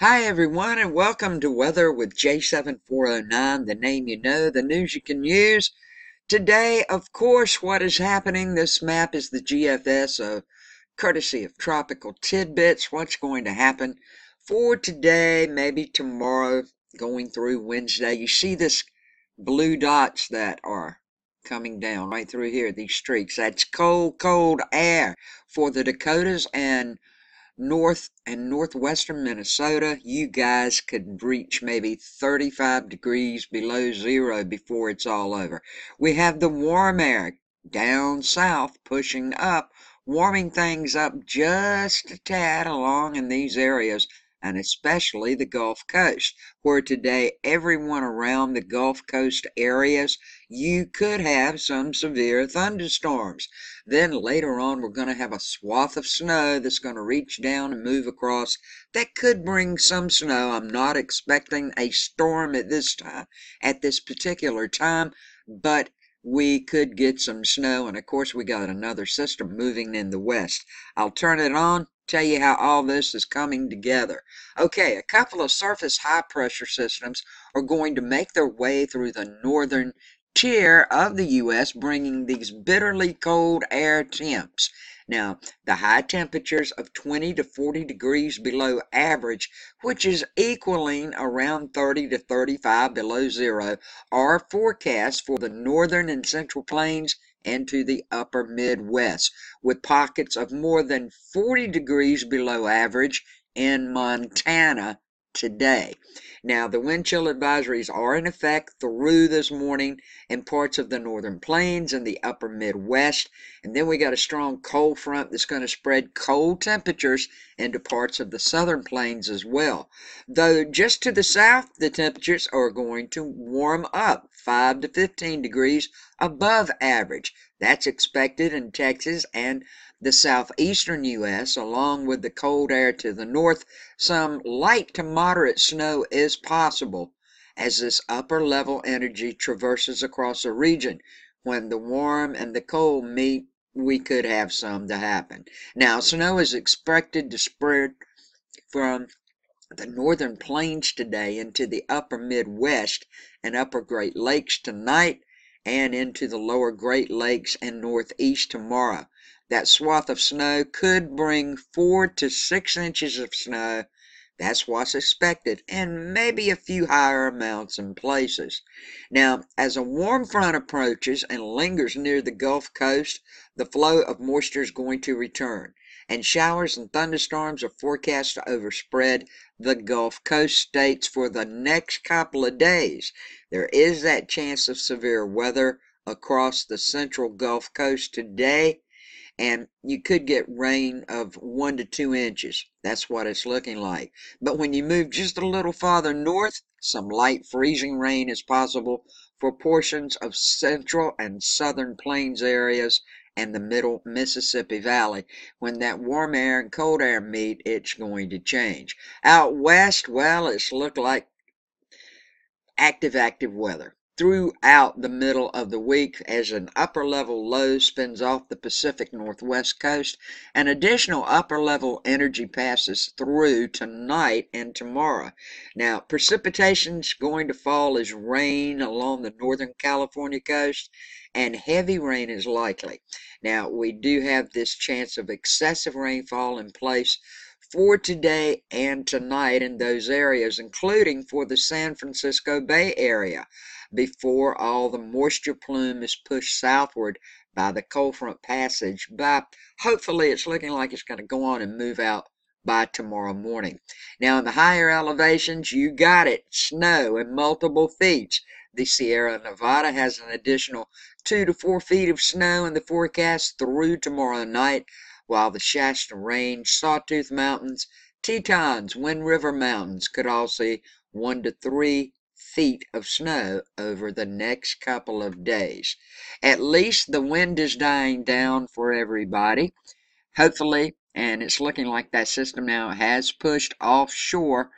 Hi, everyone, and welcome to Weather with J7409, the name you know, the news you can use. Today, of course, what is happening? This map is the GFS, courtesy of Tropical Tidbits. What's going to happen for today, maybe tomorrow, going through Wednesday? You see this blue dots that are coming down right through here, these streaks. That's cold, cold air for the Dakotas and north and northwestern Minnesota. You guys could reach maybe 35 degrees below zero before it's all over. We have the warm air down south pushing up, warming things up just a tad along in these areas, and especially the Gulf Coast, where today everyone around the Gulf Coast areas, you could have some severe thunderstorms. Then later on, we're going to have a swath of snow that's going to reach down and move across. That could bring some snow. I'm not expecting a storm at this particular time, but we could get some snow. And of course, we got another system moving in the west. I'll turn it on, tell you how all this is coming together. Okay, a couple of surface high pressure systems are going to make their way through the northern tier of the U.S., bringing these bitterly cold air temps. Now, the high temperatures of 20 to 40 degrees below average, which is equaling around 30 to 35 below zero, are forecast for the northern and central plains and to the upper Midwest, with pockets of more than 40 degrees below average in Montana today. Now, the wind chill advisories are in effect through this morning in parts of the northern plains and the upper Midwest. And then we got a strong cold front that's going to spread cold temperatures into parts of the southern plains as well. Though just to the south, the temperatures are going to warm up 5 to 15 degrees above average. That's expected in Texas and the southeastern U.S., along with the cold air to the north. Some light to moderate snow is possible as this upper level energy traverses across a region. When the warm and the cold meet, we could have some to happen. Now, snow is expected to spread from the northern plains today into the upper Midwest and upper Great Lakes tonight and into the lower Great Lakes and Northeast tomorrow. That swath of snow could bring 4 to 6 inches of snow. That's what's expected, and maybe a few higher amounts in places. Now, as a warm front approaches and lingers near the Gulf Coast, the flow of moisture is going to return, and showers and thunderstorms are forecast to overspread the Gulf Coast states for the next couple of days. There is that chance of severe weather across the central Gulf Coast today, and you could get rain of 1 to 2 inches. That's what it's looking like. But when you move just a little farther north, some light freezing rain is possible for portions of central and southern plains areas and the middle Mississippi Valley. When that warm air and cold air meet, it's going to change. Out west, well, it's looked like active weather throughout the middle of the week as an upper level low spins off the Pacific Northwest coast. An additional upper level energy passes through tonight and tomorrow. Now, precipitation's going to fall as rain along the northern California coast, and heavy rain is likely. Now, we do have this chance of excessive rainfall in place for today and tonight in those areas, including for the San Francisco Bay Area, before all the moisture plume is pushed southward by the cold front passage. But hopefully it's looking like it's going to go on and move out by tomorrow morning. Now, in the higher elevations, you got it, snow in multiple feet. The Sierra Nevada has an additional 2 to 4 feet of snow in the forecast through tomorrow night, while the Shasta Range, Sawtooth Mountains, Tetons, Wind River Mountains could all see 1 to 3 feet of snow over the next couple of days. At least the wind is dying down for everybody, hopefully, and it's looking like that system now has pushed offshore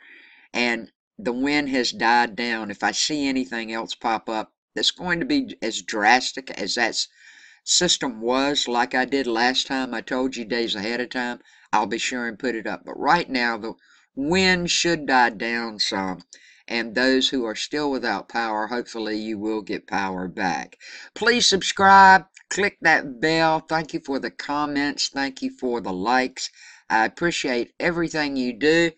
and the wind has died down. If I see anything else pop up that's going to be as drastic as that system was, like I did last time, I told you days ahead of time, I'll be sure and put it up. But right now, the Wind should die down some. And those who are still without power, hopefully you will get power back. Please subscribe, click that bell. Thank you for the comments. Thank you for the likes. I appreciate everything you do.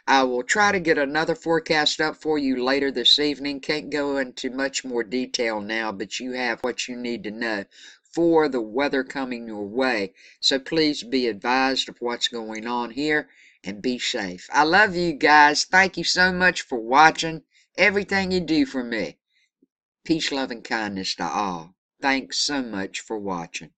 I will try to get another forecast up for you later this evening. Can't go into much more detail now, but you have what you need to know for the weather coming your way. So please be advised of what's going on here and be safe. I love you guys. Thank you so much for watching everything you do for me. Peace, love, and kindness to all. Thanks so much for watching.